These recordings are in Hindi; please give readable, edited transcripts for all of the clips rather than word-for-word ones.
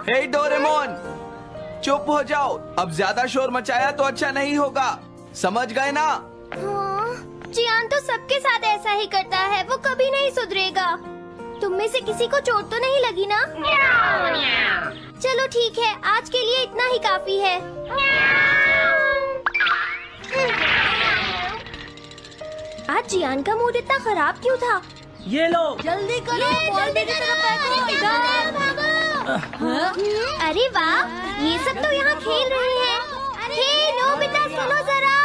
हे डोरेमोन, चुप हो जाओ। अब ज्यादा शोर मचाया तो अच्छा नहीं होगा, समझ गए ना? हाँ, जियान तो सबके साथ ऐसा ही करता है, वो कभी नहीं सुधरेगा। तुम में से किसी को चोट तो नहीं लगी ना? चलो ठीक है, आज के लिए इतना ही काफी है। आज जियान का मूड इतना खराब क्यों था? ये लो। जल्दी करो, बॉल की तरफ भागो। अरे वाह, ये सब तो यहाँ खेल रहे हैं। हे नोबिता, सुनो जरा,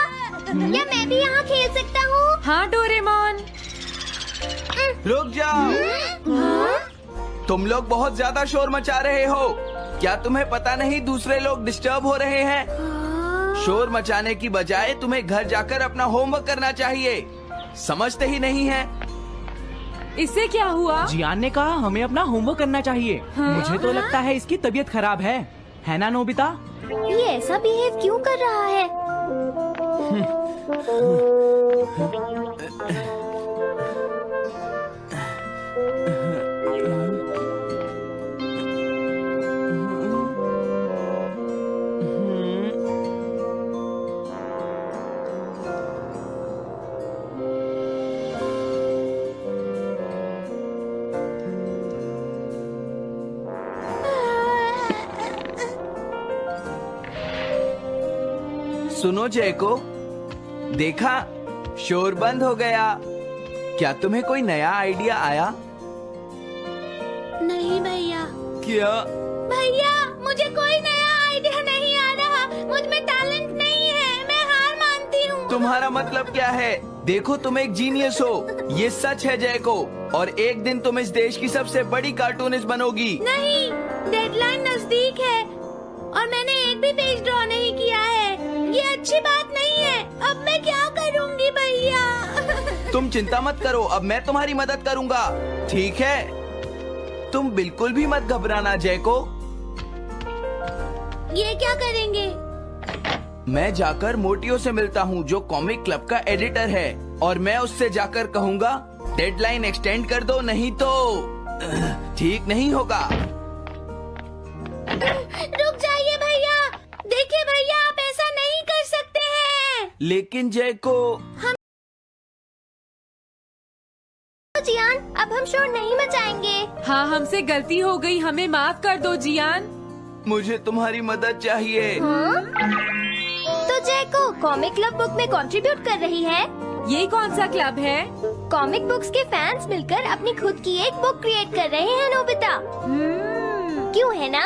क्या मैं भी यहाँ खेल सकता हूँ? हाँ डोरेमोन। रुक जाओ, तुम लोग बहुत ज्यादा शोर मचा रहे हो। क्या तुम्हें पता नहीं दूसरे लोग डिस्टर्ब हो रहे हैं? शोर मचाने की बजाय तुम्हें घर जाकर अपना होमवर्क करना चाहिए। समझते ही नहीं है। इससे क्या हुआ? जियान ने कहा हमें अपना होमवर्क करना चाहिए। मुझे तो लगता है इसकी तबीयत खराब है ना नोबिता? ये ऐसा बिहेव क्यों कर रहा है? सुनो जैको, देखा, शोर बंद हो गया। क्या तुम्हें कोई नया आइडिया आया? नहीं भैया। क्या? भैया, मुझे कोई नया आइडिया नहीं आ रहा। मुझ में टैलेंट नहीं है, मैं हार मानती हूँ। तुम्हारा मतलब क्या है? देखो, तुम एक जीनियस हो, ये सच है जैको। और एक दिन तुम इस देश की सबसे बड़ी कार्टूनिस्ट बनोगी। नहीं, डेडलाइन नजदीक है और मैंने एक भी पेज ड्रॉ नहीं किया है। ये अच्छी बात नहीं है। अब मैं क्या करूँगी भैया? तुम चिंता मत करो, अब मैं तुम्हारी मदद करूंगा, ठीक है? तुम बिल्कुल भी मत घबराना जैको। ये क्या करेंगे? मैं जाकर मोटियो से मिलता हूँ, जो कॉमिक क्लब का एडिटर है, और मैं उससे जाकर कहूँगा डेडलाइन एक्सटेंड कर दो, नहीं तो ठीक नहीं होगा। रुक जाइए भैया। देखिए भैया, आप ऐसा नहीं कर सकते हैं। लेकिन जैको, जियान, अब हम शोर नहीं मचाएंगे। हाँ, हमसे गलती हो गई, हमें माफ कर दो जियान। मुझे तुम्हारी मदद चाहिए। हाँ? तो जैको कॉमिक क्लब बुक में कंट्रीब्यूट कर रही है। ये कौन सा क्लब है? कॉमिक बुक्स के फैंस मिलकर अपनी खुद की एक बुक क्रिएट कर रहे हैं नोबिता। क्यों है ना?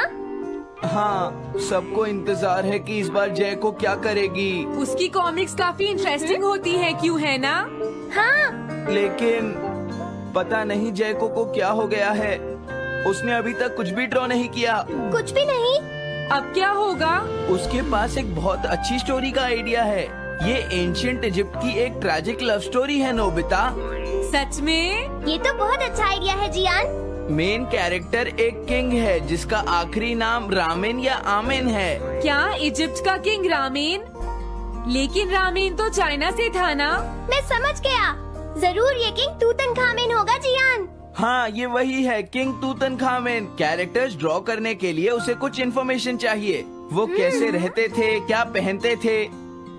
हाँ, सबको इंतजार है कि इस बार जैको क्या करेगी। उसकी कॉमिक्स काफी इंटरेस्टिंग होती है, क्यों है ना? हाँ। लेकिन पता नहीं जैको को क्या हो गया है। उसने अभी तक कुछ भी ड्रॉ नहीं किया। कुछ भी नहीं? अब क्या होगा? उसके पास एक बहुत अच्छी स्टोरी का आइडिया है। ये एंशिएंट इजिप्ट की एक ट्रैजिक लव स्टोरी है नोबिता। सच में? ये तो बहुत अच्छा आइडिया है जियान। मेन कैरेक्टर एक किंग है जिसका आखिरी नाम रामेन या आमेन है। क्या इजिप्ट का किंग रामेन? लेकिन रामेन तो चाइना से था ना? मैं समझ गया, जरूर ये किंग तूतनखामेन होगा जियान। हाँ, ये वही है, किंग तूतनखामेन। कैरेक्टर्स ड्रॉ करने के लिए उसे कुछ इन्फॉर्मेशन चाहिए। वो कैसे रहते थे, क्या पहनते थे।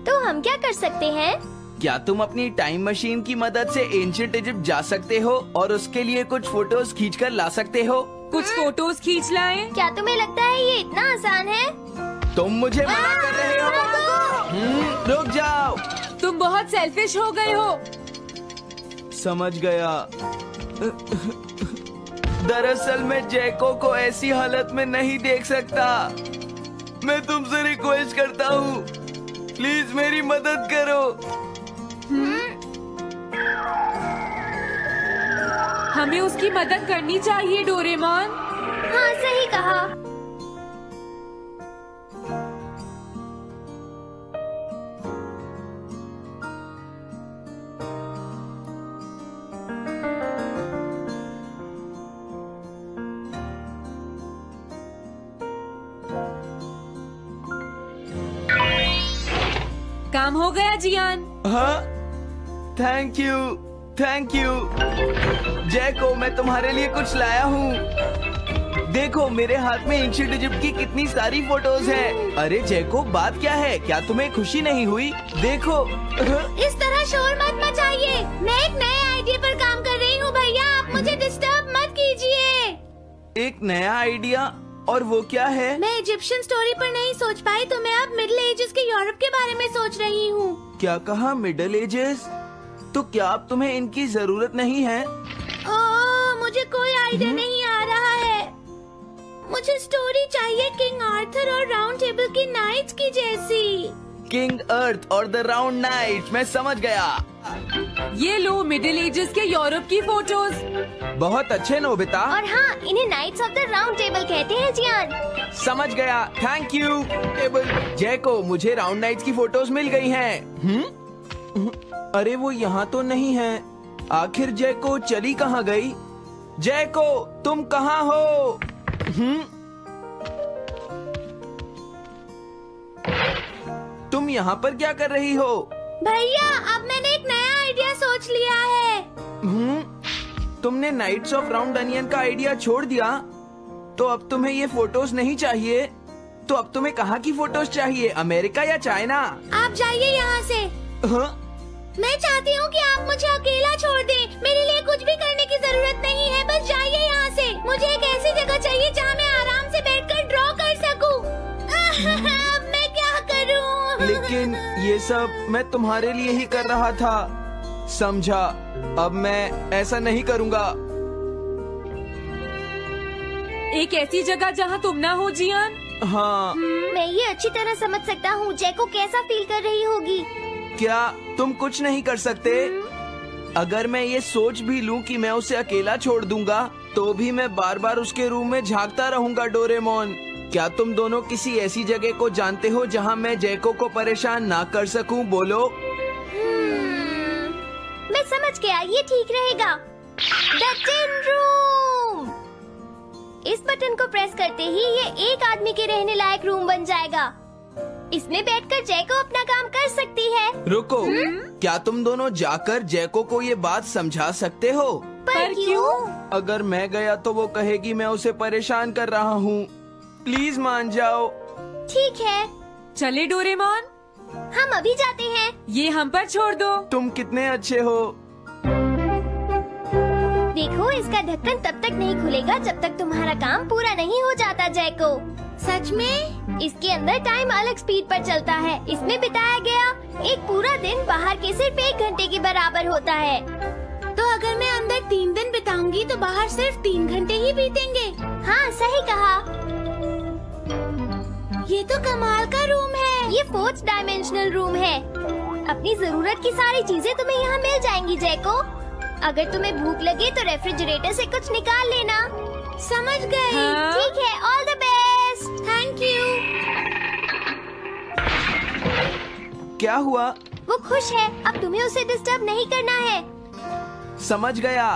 तो हम क्या कर सकते हैं? क्या तुम अपनी टाइम मशीन की मदद से एंशिएंट इजिप्ट जा सकते हो और उसके लिए कुछ फोटोज खींचकर ला सकते हो? कुछ फोटोज खींच लाएं? क्या तुम्हें लगता है ये इतना आसान है? तुम मुझे मना कर रहे हो? रुक जाओ। तुम बहुत सेल्फिश हो गए हो। समझ गया। दरअसल मैं जैको को ऐसी हालत में नहीं देख सकता। मैं तुमसे रिक्वेस्ट करता हूँ, प्लीज मेरी मदद करो। हमें उसकी मदद करनी चाहिए डोरेमोन। हाँ, सही कहा। काम हो गया जियान। हाँ, थैंक यू, थैंक यू। जैको, मैं तुम्हारे लिए कुछ लाया हूँ। देखो मेरे हाथ में एंशिएंट इजिप्ट की कितनी सारी फोटोज हैं। अरे जैको, बात क्या है? क्या तुम्हें खुशी नहीं हुई? देखो। इस तरह शोर मत मचाइए। मैं एक नए आइडिया पर काम कर रही हूँ भैया, आप मुझे डिस्टर्ब मत कीजिए। एक नया आइडिया? और वो क्या है? मैं इजिप्शियन स्टोरी पर नहीं सोच पाई तो मैं अब मिडिल एजेस के यूरोप के बारे में सोच रही हूँ। क्या कहा? Middle ages? तो क्या अब तुम्हें इनकी जरूरत नहीं है? मुझे कोई आइडिया नहीं आ रहा है। मुझे स्टोरी चाहिए किंग आर्थर और राउंड टेबल की नाइट्स की जैसी। किंग अर्थ और द राउंड नाइट, मैं समझ गया। ये लो मिडिल एजेस के यूरोप की फोटोज। बहुत अच्छे नोबिता। और हाँ, इन्हें knights of the round table कहते हैं जियान। समझ गया, थैंक यू टेबल। जैको, मुझे राउंड नाइट्स की फोटोज मिल गई हैं। अरे वो यहाँ तो नहीं है। आखिर जैको चली कहाँ गई? जैको, तुम कहाँ हो? तुम यहाँ पर क्या कर रही हो? भैया, अब मैंने एक नया आइडिया सोच लिया है। तुमने नाइट्स ऑफ राउंड अनियन का आइडिया छोड़ दिया? तो अब तुम्हें ये फोटोज नहीं चाहिए? तो अब तुम्हें कहाँ की फोटोज चाहिए? अमेरिका या चाइना? आप जाइए यहाँ से। हाँ? मैं चाहती हूँ कि आप मुझे अकेला छोड़ दें। मेरे लिए कुछ भी करने की जरूरत नहीं है, बस जाइए यहाँ से। मुझे एक ऐसी जगह चाहिए जहाँ मैं आराम से बैठकर ड्रॉ कर सकूँ। अब मैं क्या करूँ? लेकिन ये सब मैं तुम्हारे लिए ही कर रहा था, समझा? अब मैं ऐसा नहीं करूँगा। एक ऐसी जगह जहाँ तुम ना हो जियान। हाँ। मैं ये अच्छी तरह समझ सकता हूँ जैको कैसा फील कर रही होगी। क्या तुम कुछ नहीं कर सकते? अगर मैं ये सोच भी लूं कि मैं उसे अकेला छोड़ दूंगा, तो भी मैं बार बार उसके रूम में झांकता रहूंगा। डोरेमोन, क्या तुम दोनों किसी ऐसी जगह को जानते हो जहां मैं जैको को परेशान ना कर सकूं? बोलो। मैं समझ गया, ये ठीक रहेगा। The tin room. इस बटन को प्रेस करते ही ये एक आदमी के रहने लायक रूम बन जाएगा। इसमें बैठकर जैको अपना काम कर सकती है। रुको, क्या तुम दोनों जाकर जैको को ये बात समझा सकते हो? पर क्यों? अगर मैं गया तो वो कहेगी मैं उसे परेशान कर रहा हूँ। प्लीज मान जाओ। ठीक है, चले डोरेमोन, हम अभी जाते हैं। ये हम पर छोड़ दो। तुम कितने अच्छे हो। देखो, इसका ढक्कन तब तक नहीं खुलेगा जब तक तुम्हारा काम पूरा नहीं हो जाता जैको। सच में? इसके अंदर टाइम अलग स्पीड पर चलता है। इसमें बिताया गया एक पूरा दिन बाहर के सिर्फ 1 घंटे के बराबर होता है। तो अगर मैं अंदर 3 दिन बिताऊंगी तो बाहर सिर्फ 3 घंटे ही बीतेंगे। हाँ, सही कहा। ये तो कमाल का रूम है। ये 4th डायमेंशनल रूम है। अपनी जरूरत की सारी चीजें तुम्हें यहाँ मिल जाएंगी जैको। अगर तुम्हें भूख लगे तो रेफ्रिजरेटर से कुछ निकाल लेना। समझ गई। हाँ? ठीक है, all the best. Thank you. क्या हुआ? वो खुश है, अब तुम्हें उसे डिस्टर्ब नहीं करना है। समझ गया।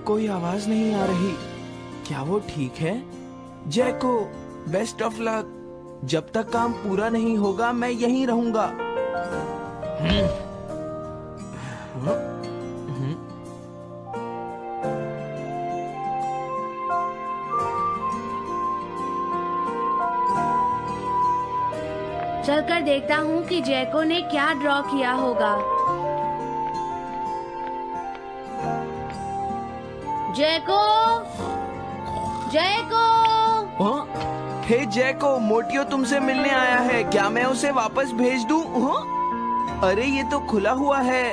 कोई आवाज नहीं आ रही। क्या वो ठीक है? जैको, बेस्ट ऑफ लक। जब तक काम पूरा नहीं होगा मैं यहीं रहूंगा। चलकर देखता हूँ कि जैको ने क्या ड्रॉ किया होगा। जैको, जैको। हाँ? हे जैको, मोटियो तुमसे मिलने आया है। क्या मैं उसे वापस भेज दूं? हाँ? अरे ये तो खुला हुआ है।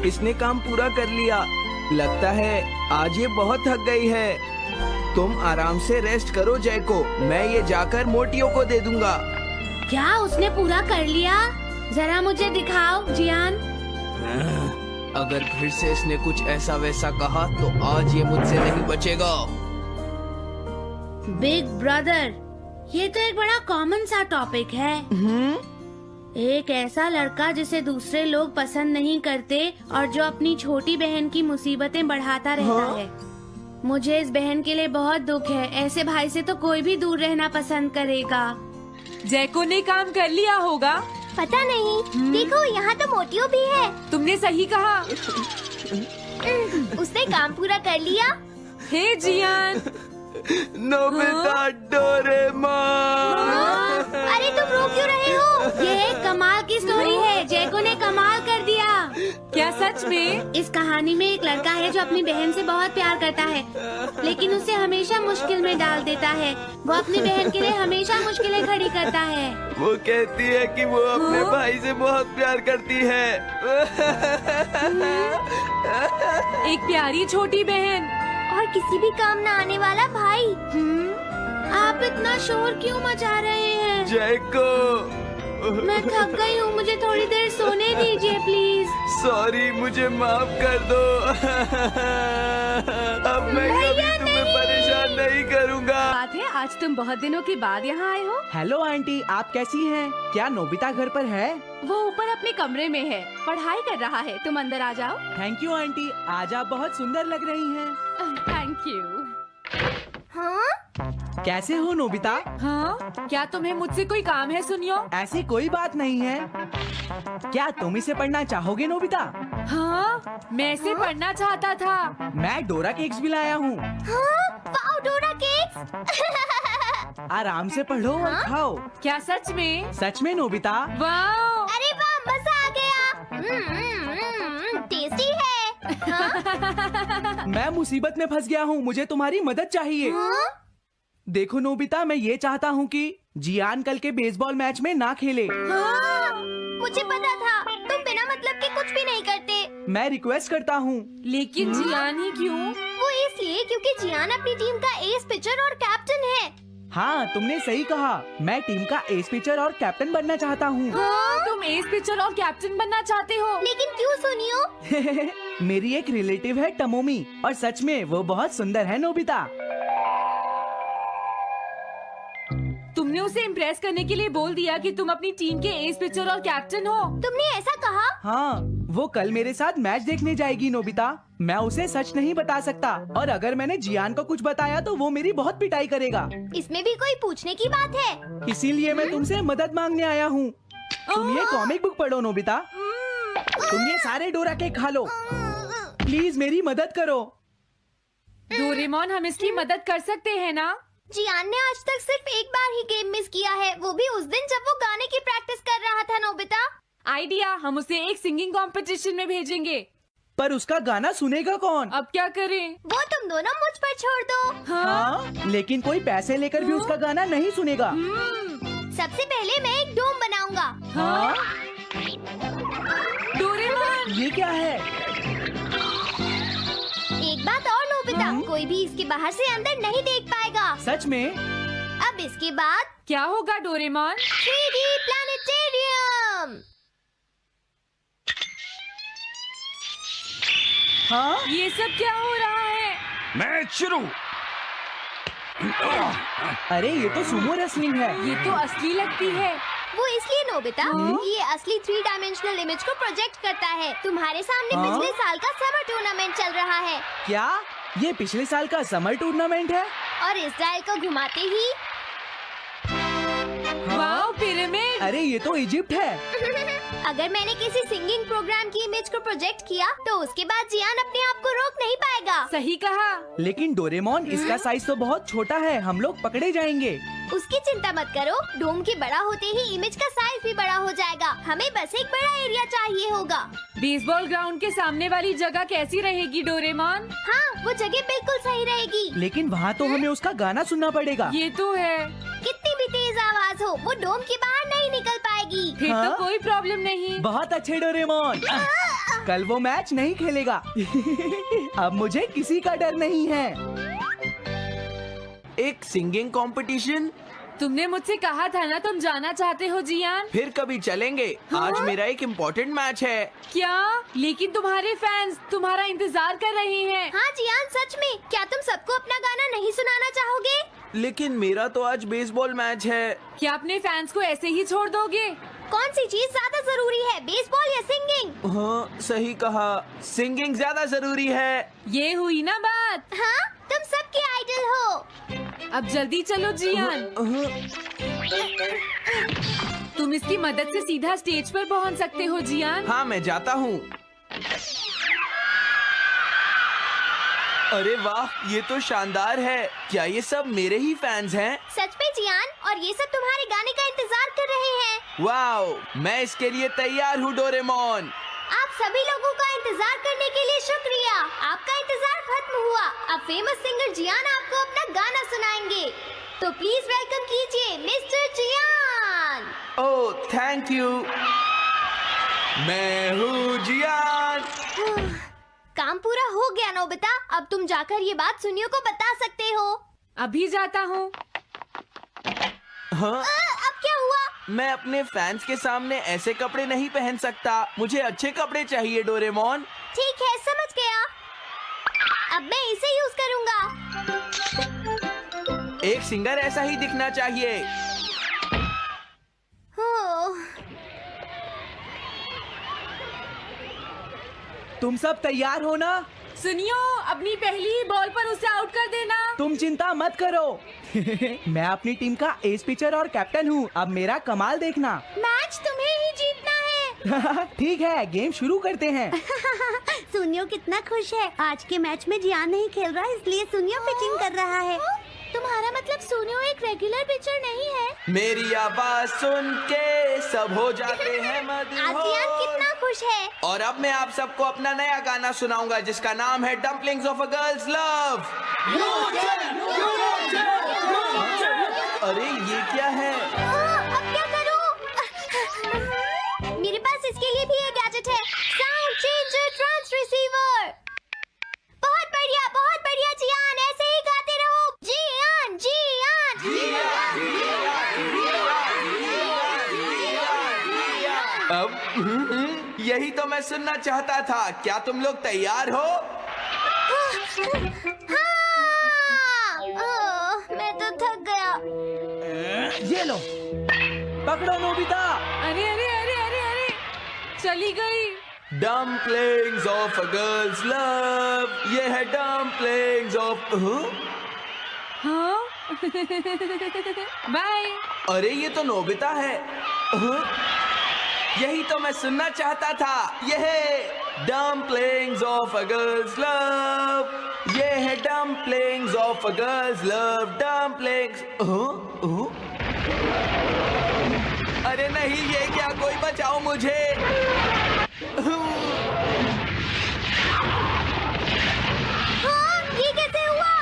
इसने काम पूरा कर लिया। लगता है आज ये बहुत थक गई है। तुम आराम से रेस्ट करो जैको, मैं ये जाकर मोटियो को दे दूंगा। क्या उसने पूरा कर लिया? जरा मुझे दिखाओ जियान। अगर फिर से इसने कुछ ऐसा वैसा कहा तो आज ये मुझसे नहीं बचेगा। बिग ब्रदर, ये तो एक बड़ा कॉमन सा टॉपिक है। एक ऐसा लड़का जिसे दूसरे लोग पसंद नहीं करते और जो अपनी छोटी बहन की मुसीबतें बढ़ाता रहता हाँ? है। मुझे इस बहन के लिए बहुत दुख है। ऐसे भाई से तो कोई भी दूर रहना पसंद करेगा। जैको ने काम कर लिया होगा। पता नहीं। देखो यहाँ तो मोटियो भी है। तुमने सही कहा। उसने काम पूरा कर लिया। हे जियान, नोबिता, डोरेमोन। अरे तुम रो क्यों रहे हो? ये एक कमाल की स्टोरी है। जैको ने कमाल कर दिया। क्या सच में? इस कहानी में एक लड़का है जो अपनी बहन से बहुत प्यार करता है, लेकिन उसे हमेशा मुश्किल में डाल देता है। वो अपनी बहन के लिए हमेशा मुश्किलें खड़ी करता है। वो कहती है कि वो अपने भाई से बहुत प्यार करती है। एक प्यारी छोटी बहन और किसी भी काम न आने वाला भाई। आप इतना शोर क्यों मचा रहे हैं? जैको, मैं थक गई हूँ, मुझे थोड़ी देर सोने दीजिए प्लीज। सॉरी, मुझे माफ कर दो। अब मैं कभी तुम्हें परेशान नहीं करूँगा। बात है, आज तुम बहुत दिनों के बाद यहाँ आए हो। हेलो आंटी, आप कैसी हैं? क्या नोबिता घर पर है? वो ऊपर अपने कमरे में है, पढ़ाई कर रहा है। तुम अंदर आ जाओ। थैंक यू आंटी, आज आप बहुत सुंदर लग रही हैं। Thank you. हाँ? कैसे हो नोबिता? हाँ, क्या तुम्हें मुझसे कोई काम है? सुनियो। ऐसी कोई बात नहीं है। क्या तुम इसे पढ़ना चाहोगे नोबिता? हाँ, मैं इसे पढ़ना चाहता था। मैं डोरा केक्स भी लाया हूँ। हाँ? वाओ, डोरा केक्स। आराम से पढ़ो और खाओ। क्या सच में? सच में नोबिता। वाह, अरे वाह, मजा आ गया। टेस्टी है। हाँ? मैं मुसीबत में फंस गया हूँ, मुझे तुम्हारी मदद चाहिए। हाँ? देखो नोबिता, मैं ये चाहता हूँ कि जियान कल के बेसबॉल मैच में ना खेले। हाँ? मुझे पता था तुम बिना मतलब के कुछ भी नहीं करते। मैं रिक्वेस्ट करता हूँ। लेकिन जियान ही क्यों? वो इसलिए क्योंकि जियान अपनी टीम का एस पिचर और कैप्टन है। हाँ, तुमने सही कहा। मैं टीम का एस पिचर और कैप्टन बनना चाहता हूँ। हाँ? तुम एस पिचर और कैप्टन बनना चाहते हो? लेकिन क्यों सुनियो? मेरी एक रिलेटिव है टमोमी, और सच में वो बहुत सुंदर है नोबिता। तुमने उसे इम्प्रेस करने के लिए बोल दिया कि तुम अपनी टीम के एस पिचर और कैप्टन हो। तुमने ऐसा कहा? हाँ, वो कल मेरे साथ मैच देखने जाएगी नोबिता। मैं उसे सच नहीं बता सकता, और अगर मैंने जियान को कुछ बताया तो वो मेरी बहुत पिटाई करेगा। इसमें भी कोई पूछने की बात है? इसीलिए मैं तुमसे मदद मांगने आया हूँ। तुम ये कॉमिक बुक पढ़ो नोबिता। तुम ये सारे डोरा केक खा लो। प्लीज मेरी मदद करो। डोरेमोन, हम इसकी मदद कर सकते हैं ना? जियान ने आज तक सिर्फ एक बार ही गेम मिस किया है, वो भी उस दिन जब वो गाने की प्रैक्टिस कर रहा था। नोबिता, आइडिया, हम उसे एक सिंगिंग कंपटीशन में भेजेंगे। पर उसका गाना सुनेगा कौन? अब क्या करें? वो तुम दोनों मुझ पर छोड़ दो। हाँ, लेकिन कोई पैसे लेकर भी उसका गाना नहीं सुनेगा। सबसे पहले मैं एक डोम बनाऊंगा। हाँ? डोरेमोन, ये क्या है? एक बात और नोबिता, कोई भी इसके बाहर से अंदर नहीं देख पाएगा। सच में? अब इसके बाद क्या होगा डोरेमोन? 3D planetarium. हाँ? ये सब क्या हो रहा है? मैच शुरू। अरे ये तो सुमो रेसलिंग है। ये तो असली लगती है। वो इसलिए नोबिता, ये असली 3 डायमेंशनल इमेज को प्रोजेक्ट करता है। तुम्हारे सामने हाँ? पिछले साल का समर टूर्नामेंट चल रहा है, क्या ये पिछले साल का समर टूर्नामेंट है? और इस डायल को घुमाते ही वाह, पिरामिड। अरे ये तो इजिप्ट है। अगर मैंने किसी सिंगिंग प्रोग्राम की इमेज को प्रोजेक्ट किया तो उसके बाद जियान अपने आप को रोक नहीं पाएगा। सही कहा। लेकिन डोरेमोन, इसका साइज तो बहुत छोटा है, हम लोग पकड़े जाएंगे। उसकी चिंता मत करो, डोम के बड़ा होते ही इमेज का साइज भी बड़ा हो जाएगा। हमें बस एक बड़ा एरिया चाहिए होगा। बेसबॉल ग्राउंड के सामने वाली जगह कैसी रहेगी डोरेमोन? हाँ, वो जगह बिल्कुल सही रहेगी। लेकिन वहाँ तो हमें उसका गाना सुनना पड़ेगा। ये तो है। कितनी भी तेज आवाज हो, वो डोम के बाहर नहीं निकल पाएगी। फिर हाँ? तो कोई प्रॉब्लम नहीं। बहुत अच्छे डोरेमोन। कल वो मैच नहीं खेलेगा। अब मुझे किसी का डर नहीं है। एक सिंगिंग कंपटीशन? तुमने मुझसे कहा था ना तुम जाना चाहते हो जियान। फिर कभी चलेंगे। आज मेरा एक इम्पोर्टेंट मैच है। क्या? लेकिन तुम्हारे फैंस तुम्हारा इंतजार कर रहे हैं। हाँ जियान, सच में, क्या तुम सबको अपना गाना नहीं सुनाना चाहोगे? लेकिन मेरा तो आज बेसबॉल मैच है। क्या अपने फैंस को ऐसे ही छोड़ दोगे? कौन सी चीज ज्यादा जरूरी है, बेसबॉल या सिंगिंग? हाँ, सही कहा, सिंगिंग ज्यादा जरूरी है। ये हुई ना बात। हाँ, तो अब जल्दी चलो जियान। तुम इसकी मदद से सीधा स्टेज पर पहुंच सकते हो जियान। हाँ मैं जाता हूँ। अरे वाह, ये तो शानदार है। क्या ये सब मेरे ही फैंस हैं? सच में जियान, और ये सब तुम्हारे गाने का इंतजार कर रहे हैं। वाओ, मैं इसके लिए तैयार हूँ डोरेमोन। आप सभी लोगों का इंतजार करने के लिए शुक्रिया। आपका इंतजार खत्म हुआ। अब फेमस सिंगर जियान आपको अपना गाना सुनाएंगे। तो प्लीज वेलकम कीजिए mister Gian. Oh thank you. मैं हूँ जियान। काम पूरा हो गया नोबिता। अब तुम जाकर ये बात सुनियो को बता सकते हो। अभी जाता हूँ। हाँ, अब क्या हुआ? मैं अपने फैंस के सामने ऐसे कपड़े नहीं पहन सकता। मुझे अच्छे कपड़े चाहिए डोरेमोन। ठीक है, समझ गया। अब मैं इसे यूज करूंगा। एक सिंगर ऐसा ही दिखना चाहिए। ओह, तुम सब तैयार हो ना? सुनियो, अपनी पहली ही बॉल पर उसे आउट कर देना। तुम चिंता मत करो। मैं अपनी टीम का एस पिचर और कैप्टन हूँ। अब मेरा कमाल देखना। मैच तुम्हें ही जीतना है। ठीक है, गेम शुरू करते हैं। सुनियो कितना खुश है। आज के मैच में जियान नहीं खेल रहा, इसलिए सुनियो पिचिंग कर रहा है। तुम्हारा मतलब सुनियो एक रेगुलर पिचर नहीं है? मेरी आवाज सुन के सब हो जाते हैं आज जियान मदहोश। कितना खुश है। और अब मैं आप सबको अपना नया गाना सुनाऊंगा जिसका नाम है dumplings of a girls love. अरे ये क्या है? अब क्या करूं? मेरे पास इसके लिए भी एक गैजेट है, साउंड चेंजर ट्रांस रिसीवर। बहुत बढ़िया जियान, ऐसे ही गाते रहो। जियान अब यही तो मैं सुनना चाहता था। क्या तुम लोग तैयार हो? मैं तो थक गया। ये लो, पकड़ो नोबिता। अरे अरे अरे अरे अरे, चली गई। Dumplings of a girls love. ये है डम्पलिंग्स ऑफ। हाँ। बाय। अरे ये तो नोबिता है। यही तो मैं सुनना चाहता था। ये है dumplings of a girls love. ये है dumplings of a girls love. Dumplings. अरे नहीं, ये क्या? कोई बचाओ मुझे। हाँ, ये कैसे हुआ?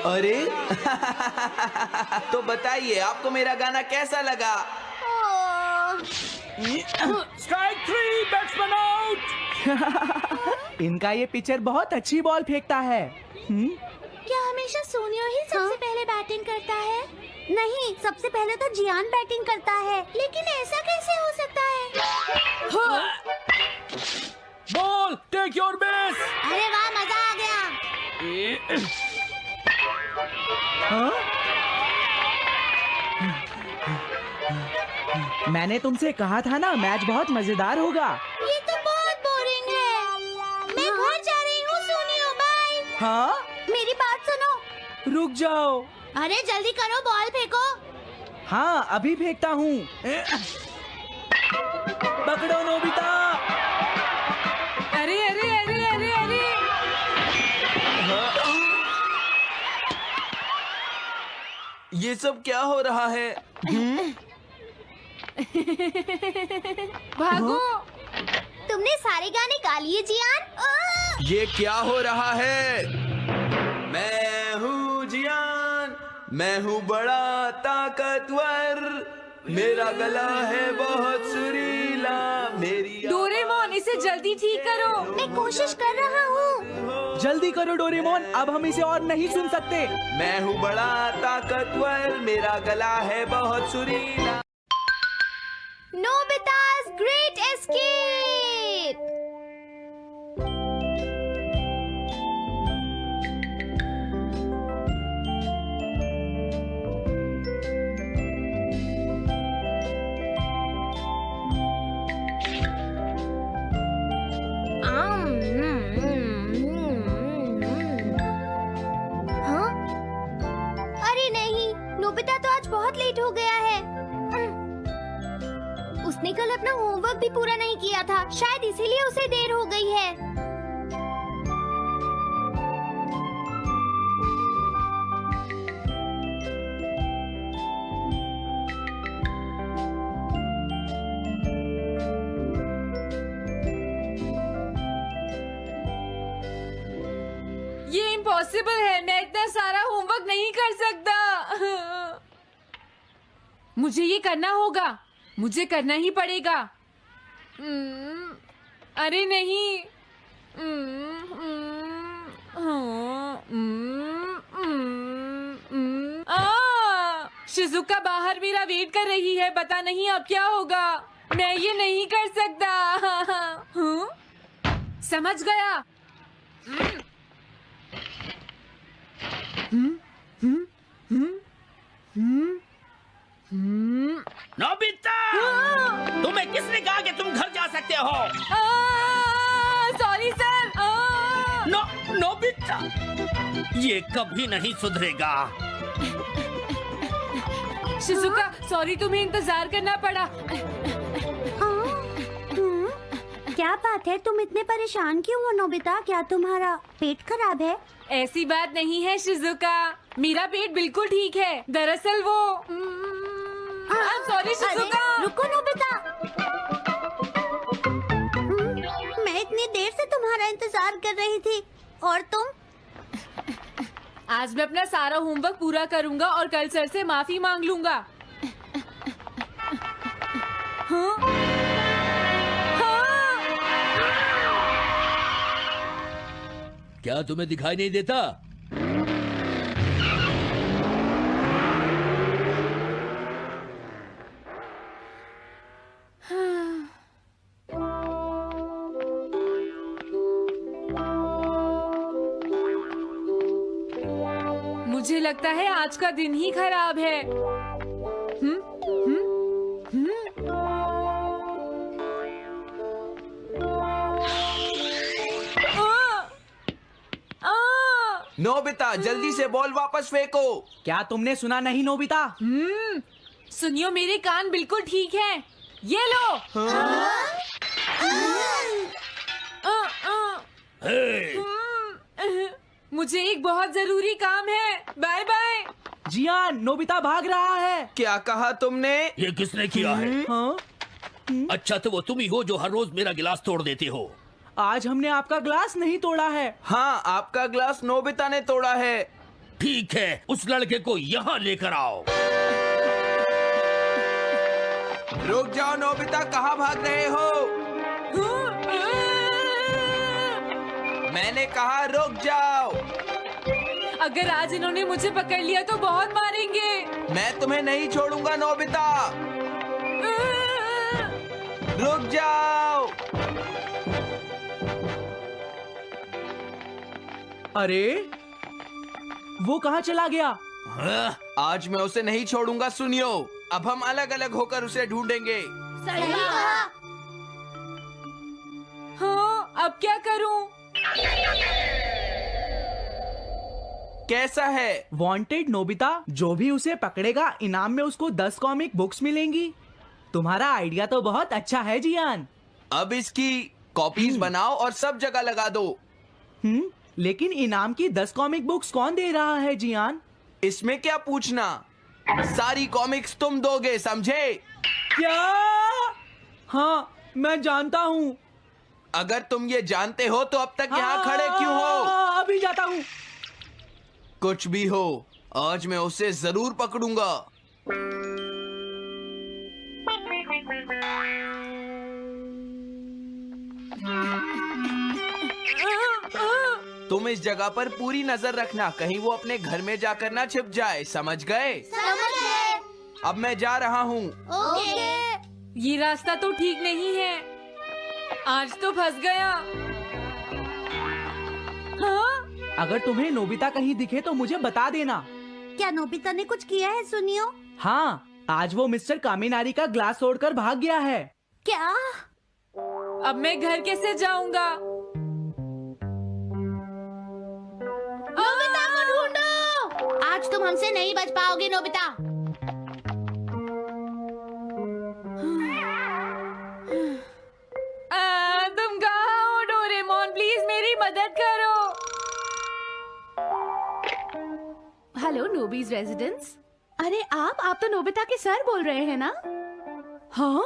अरे तो बताइए, आपको मेरा गाना कैसा लगा? Strike 3, batsman out. इनका ये पिचर बहुत अच्छी बॉल फेंकता है। क्या हमेशा सोनियो ही सबसे पहले बैटिंग करता है? नहीं, सबसे पहले तो जियान बैटिंग करता है। लेकिन ऐसा कैसे हो सकता है? Ball, take your base. अरे वाह, मजा आ गया। मैंने तुमसे कहा था ना, मैच बहुत मजेदार होगा। ये तो बहुत बोरिंग है। मैं घर जा रही हूँ सोनियो, बाय। हाँ, मेरी बात सुनो। रुक जाओ। अरे जल्दी करो, बॉल फेंको। हाँ, अभी फेंकता हूँ। पकड़ो नोबिता। अरे अरे अरे अरे अरे, ये सब क्या हो रहा है? भागो। तुमने सारे गाने गा लिए जियान? ये क्या हो रहा है? मैं हूँ जियान, मैं हूँ बड़ा ताकतवर। मेरा गला है बहुत सुरीला। मेरी डोरेमोन, इसे जल्दी ठीक करो। मैं कोशिश कर रहा हूँ। जल्दी करो डोरेमोन, अब हम इसे और नहीं सुन सकते। मैं हूँ बड़ा ताकतवर। मेरा गला है बहुत सुरीला। नोबिता's great escape! बहुत लेट हो गया है। उसने कल अपना होमवर्क भी पूरा नहीं किया था, शायद इसीलिए उसे देर हो गई है। ये इम्पॉसिबल है, मैं इतना सारा होमवर्क नहीं कर सकता। मुझे ये करना होगा, मुझे करना ही पड़ेगा। अरे नहीं। शिजुका बाहर मेरा वेट कर रही है, पता नहीं अब क्या होगा। मैं ये नहीं कर सकता। समझ गया। नोबिता, तुम्हें किसने कहा कि तुम घर जा सकते हो? Sorry sir. नोबिता, ये कभी नहीं सुधरेगा। शिजुका सॉरी, तुम्हें इंतजार करना पड़ा। क्या बात है, तुम इतने परेशान क्यों हो नोबिता? क्या तुम्हारा पेट खराब है? ऐसी बात नहीं है शिजुका, मेरा पेट बिल्कुल ठीक है। दरअसल वो सॉरी शिजुका। रुको नोबिता, मैं इतनी देर से तुम्हारा इंतजार कर रही थी और तुम? आज मैं अपना सारा होमवर्क पूरा करूंगा और कल सर से माफी मांग लूंगा। हाँ? हाँ? क्या तुम्हें दिखाई नहीं देता? मुझे लगता है आज का दिन ही खराब है। नोबिता, जल्दी से बॉल वापस फेंको। क्या तुमने सुना नहीं नोबिता? सुनियो, मेरे कान बिल्कुल ठीक हैं। ये लो। मुझे एक बहुत जरूरी काम है। Bye bye. जियान, नोबिता भाग रहा है। क्या कहा तुमने? ये किसने किया है? हाँ? अच्छा, तो वो तुम ही हो जो हर रोज मेरा गिलास तोड़ देते हो। आज हमने आपका ग्लास नहीं तोड़ा है। हाँ, आपका ग्लास नोबिता ने तोड़ा है। ठीक है, उस लड़के को यहाँ लेकर आओ। रुक जाओ नोबिता, कहाँ भाग रहे हो? मैंने कहा रुक जाओ। अगर आज इन्होंने मुझे पकड़ लिया तो बहुत मारेंगे। मैं तुम्हें नहीं छोड़ूंगा नोबिता, रुक जाओ। अरे वो कहाँ चला गया? आज मैं उसे नहीं छोड़ूंगा। सुनियो, अब हम अलग अलग होकर उसे ढूंढेंगे। सही कहा। हाँ, अब क्या करूं? कैसा है? वांटेड नोबिता, जो भी उसे पकड़ेगा इनाम में उसको 10 कॉमिक बुक्स मिलेंगी। तुम्हारा आइडिया तो बहुत अच्छा है जियान। अब इसकी कॉपीज बनाओ और सब जगह लगा दो। लेकिन इनाम की 10 कॉमिक बुक्स कौन दे रहा है जियान? इसमें क्या पूछना, सारी कॉमिक्स तुम दोगे, समझे? क्या? हाँ, मैं जानता हूँ। अगर तुम ये जानते हो तो अब तक यहाँ खड़े क्यों हो? अभी जाता हूँ। कुछ भी हो, आज मैं उसे जरूर पकड़ूंगा। तुम इस जगह पर पूरी नजर रखना, कहीं वो अपने घर में जाकर ना छिप जाए, समझ गए? समझ गए। अब मैं जा रहा हूँ। ओके। ये रास्ता तो ठीक नहीं है, आज तो फंस गया। हाँ? अगर तुम्हें नोबिता कहीं दिखे तो मुझे बता देना। क्या नोबिता ने कुछ किया है सुनियो? हाँ, आज वो मिस्टर कामिनारी का ग्लास तोड़कर भाग गया है। क्या? अब मैं घर कैसे जाऊंगा? नोबिता को ढूंढो। आज तुम हमसे नहीं बच पाओगे नोबिता। Hello नोबीज residence. अरे आप तो नोबिता के सर बोल रहे हैं ना? हाँ?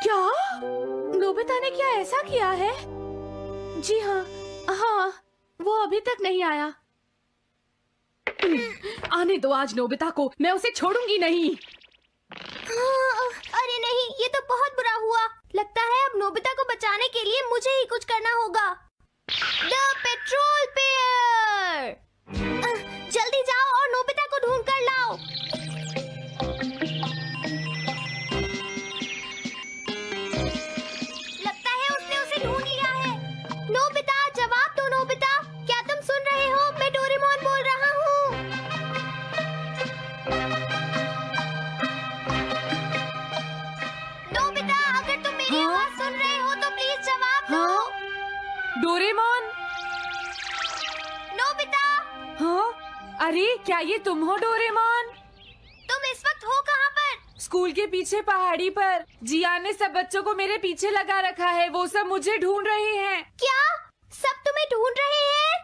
क्या? नोबिता ने क्या ऐसा किया है? जी हाँ, हाँ, वो अभी तक नहीं आया। आने दो आज नोबिता को, मैं उसे छोड़ूंगी नहीं। अरे नहीं, ये तो बहुत बुरा हुआ। लगता है अब नोबिता को बचाने के लिए मुझे ही कुछ करना होगा। द पेट्रोल पेयर, जल्दी जाओ और नोबिता को ढूंढ कर लाओ। लगता है उसने उसे ढूंढ लिया है। नोबिता, जवाब दो नोबिता, क्या तुम सुन रहे हो? मैं डोरेमोन बोल रहा हूँ। नोबिता, अगर तुम मेरी आवाज सुन रहे हो तो प्लीज जवाब दो। डोरेमोन। नोबिता, हाँ? अरे क्या ये तुम हो डोरेमोन? तुम इस वक्त हो कहाँ पर? स्कूल के पीछे पहाड़ी पर। जियान ने सब बच्चों को मेरे पीछे लगा रखा है, वो सब मुझे ढूंढ रहे हैं। क्या सब तुम्हें ढूंढ रहे हैं?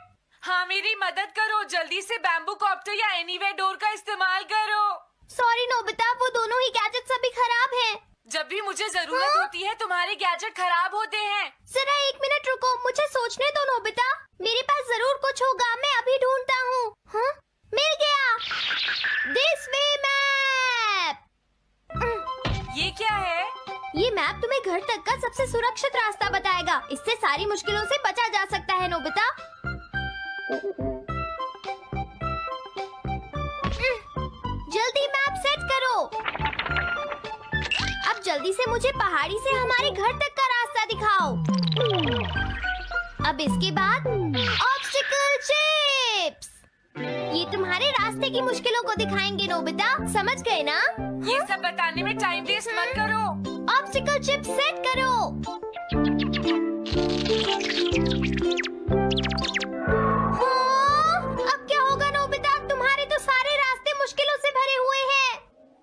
हाँ, मेरी मदद करो, जल्दी से बैम्बू कॉप्टर या एनीवेयर डोर का इस्तेमाल करो। सॉरी नोबिता, वो दोनों ही गैजेट्स अभी खराब हैं। जब भी मुझे जरूरत होती है तुम्हारे गैजेट खराब होते हैं। जरा एक मिनट रुको, मुझे सोचने दो नोबिता। मेरे पास जरूर कुछ होगा, मैं अभी ढूंढता हूँ। हाँ? मिल गया। This way map. ये क्या है? ये मैप तुम्हें घर तक का सबसे सुरक्षित रास्ता बताएगा। इससे सारी मुश्किलों से बचा जा सकता है नोबिता। जल्दी मैप सेट करो। अब जल्दी से मुझे पहाड़ी से हमारे घर तक का रास्ता दिखाओ। अब इसके बाद ऑब्स्टिकल चिप्स। ये तुम्हारे रास्ते की मुश्किलों को दिखाएंगे नोबिता, समझ गए ना? ये सब बताने में टाइम वेस्ट मत करो। ऑब्स्टिकल चिप्स सेट करो। हाँ, अब क्या होगा नोबिता? तुम्हारे तो सारे रास्ते मुश्किलों से भरे हुए हैं।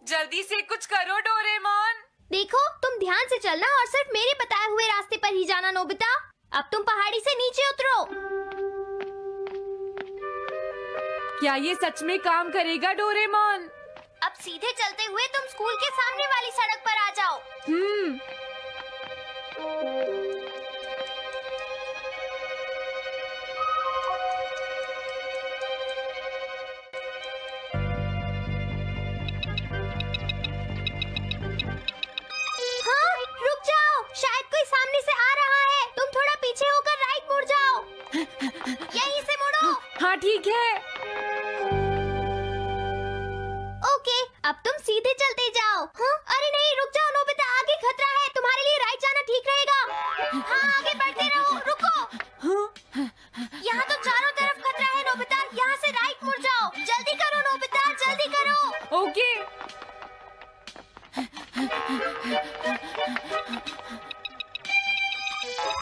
जल्दी से कुछ करो डोरेमोन। देखो, तुम ध्यान से चलना और सिर्फ मेरे बताए हुए रास्ते पर ही जाना नोबिता। अब तुम पहाड़ी से नीचे उतरो। क्या ये सच में काम करेगा डोरेमोन? अब सीधे चलते हुए तुम स्कूल के सामने वाली सड़क पर आ जाओ। हाँ, रुक जाओ, शायद कोई सामने से आ रहा है। तुम थोड़ा पीछे होकर राइट मुड़ जाओ। यहीं से मुड़ो। हाँ ठीक है। ओके, अब तुम सीधे चलते जाओ। हाँ? अरे नहीं, रुक जाओ नोबिता, आगे खतरा है। तुम्हारे लिए राइट जाना ठीक रहेगा। हाँ, आगे बढ़ते रहो। रुको, यहाँ तो चारों तरफ खतरा है नोबिता, यहाँ से राइट मुड़ जाओ। जल्दी करो नोबिता, जल्दी करो। ओके।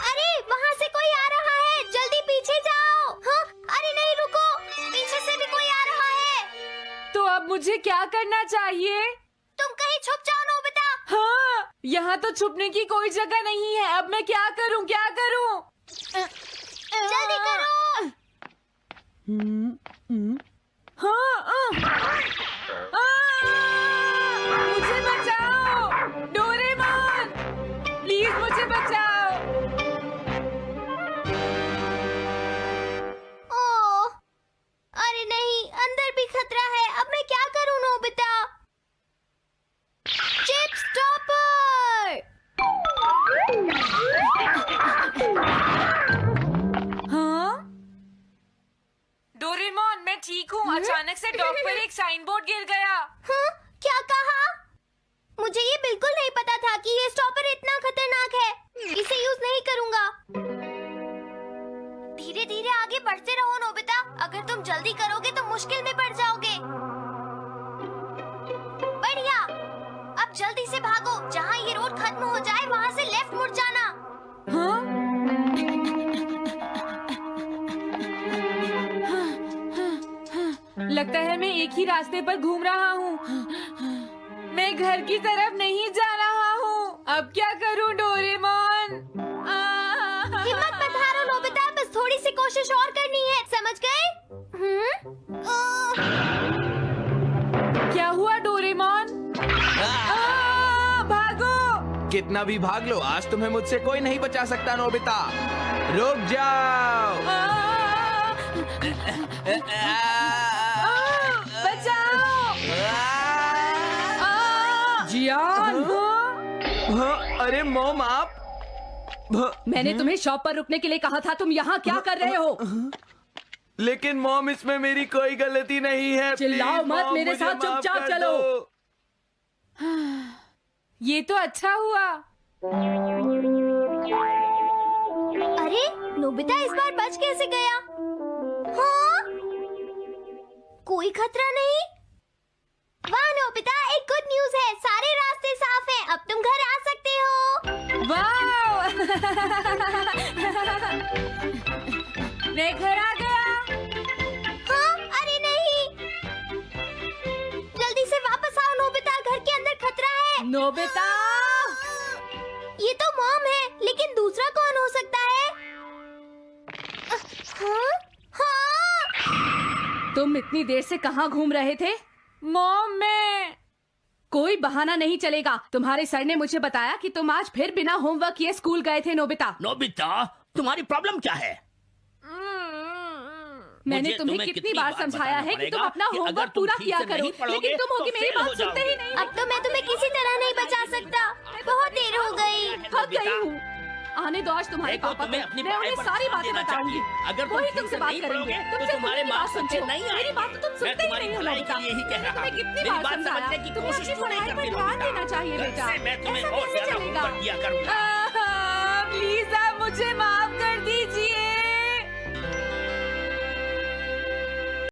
अरे वहाँ से कोई आ रहा है, जल्दी पीछे जाओ। हाँ? अरे नहीं, रुको, पीछे से भी कोई आ रहा है। तो अब मुझे क्या करना चाहिए? तुम कहीं छुप जाओ नोबिता। हाँ, यहाँ तो छुपने की कोई जगह नहीं है। अब मैं क्या करूँ, क्या करूँ? जल्दी करो। हाँ, मुझे बचाओ डोरेमोन, प्लीज मुझे बचाओ। ओह, अरे नहीं, अंदर भी खतरा है। अब मैं क्या करूं नोबिता? Chip stopper. हाँ? डोरेमोन, मैं ठीक हूँ। अचानक से डॉक पर एक साइन बोर्ड गिर गया। हाँ? क्या कहा? मुझे ये बिल्कुल नहीं पता था कि ये स्टॉपर इतना खतरनाक है। इसे यूज नहीं करूंगा। धीरे धीरे आगे बढ़ते रहो नोबिता। अगर तुम जल्दी करोगे तो मुश्किल में पड़ जाओगे। बढ़िया, अब जल्दी से भागो। जहाँ ये रोड खत्म हो जाए वहाँ से लेफ्ट मुड़ जाना। हाँ? लगता है मैं एक ही रास्ते पर घूम रहा हूँ। मैं घर की तरफ नहीं जा रहा हूँ। अब क्या करूँ डोरेमोन? हिम्मत मत हारो नोबिता, बस थोड़ी सी कोशिश और करनी है, समझ गए? कितना भी भाग लो, आज तुम्हें मुझसे कोई नहीं बचा सकता नोबिता। रुक जाओ। बचाओ। जियान, हाँ, अरे मॉम आप। मैंने तुम्हें शॉप पर रुकने के लिए कहा था, तुम यहाँ क्या कर रहे हो? लेकिन मॉम इसमें मेरी कोई गलती नहीं है। चिल्लाओ प्लीज, मत, मॉम, मेरे मुझे साथ माफ चुपचाप कर चलो। दो। ये तो अच्छा हुआ। अरे नोबिता इस बार बच कैसे गया? हाँ? कोई खतरा नहीं? वाह नोबिता, एक गुड न्यूज़ है, सारे रास्ते साफ हैं, अब तुम घर आ सकते हो। वाह! मैं घर आ गया। हाँ? अरे नहीं, जल्दी से वापस आओ नोबिता, घर के अंदर खतरा है। नोबिता, ये तो मॉम है, लेकिन दूसरा कौन हो सकता है? हाँ? हाँ? तुम इतनी देर से कहाँ घूम रहे थे? मॉम, मैं कोई बहाना नहीं चलेगा। तुम्हारे सर ने मुझे बताया कि तुम आज फिर बिना होमवर्क किए स्कूल गए थे नोबिता। नोबिता, तुम्हारी प्रॉब्लम क्या है? मैंने मुझे तुम्हें तुम्हें कितनी बार समझाया है कि तुम अपना होमवर्क पूरा किया करो, लेकिन तुम होगी मेरी बात सुनते ही नहीं। अब तो मैं तुम्हें किसी तरह नहीं बचा सकता, बहुत देर हो गई। थक गई हूँ। आने दो आज तुम्हारे देखो, पापा तुम्हें को, अपनी मैं उन्हें पढ़ाई पर सारी ध्यान बातें देना बताऊंगी। चाहिए। अगर तुम वही ठीक तुमसे से बात नहीं करेंगे, पढ़ोगे, तो तुमसे तुम्हारे मेरी मार्क्स बात सुनते अच्छे हो। नहीं मेरी आएंगे। बात तो तुम मैं सुनते ही तुम्हारी नहीं हो भलाई नोबिता। के लिए ही कह रहा तुम्हें हूँ। कितनी मेरी बार बात समझाया समझने की तुम्हें कोशिश अपनी क्यों नहीं पढ़ाई पर करती ध्यान नोबिता? देना चाहिए कल बेटा। से मैं तुम्हें ऐसा और कैसे ज्यादा चलेगा? होमवर्क किया करूंगा। प्लीज आप मुझे माफ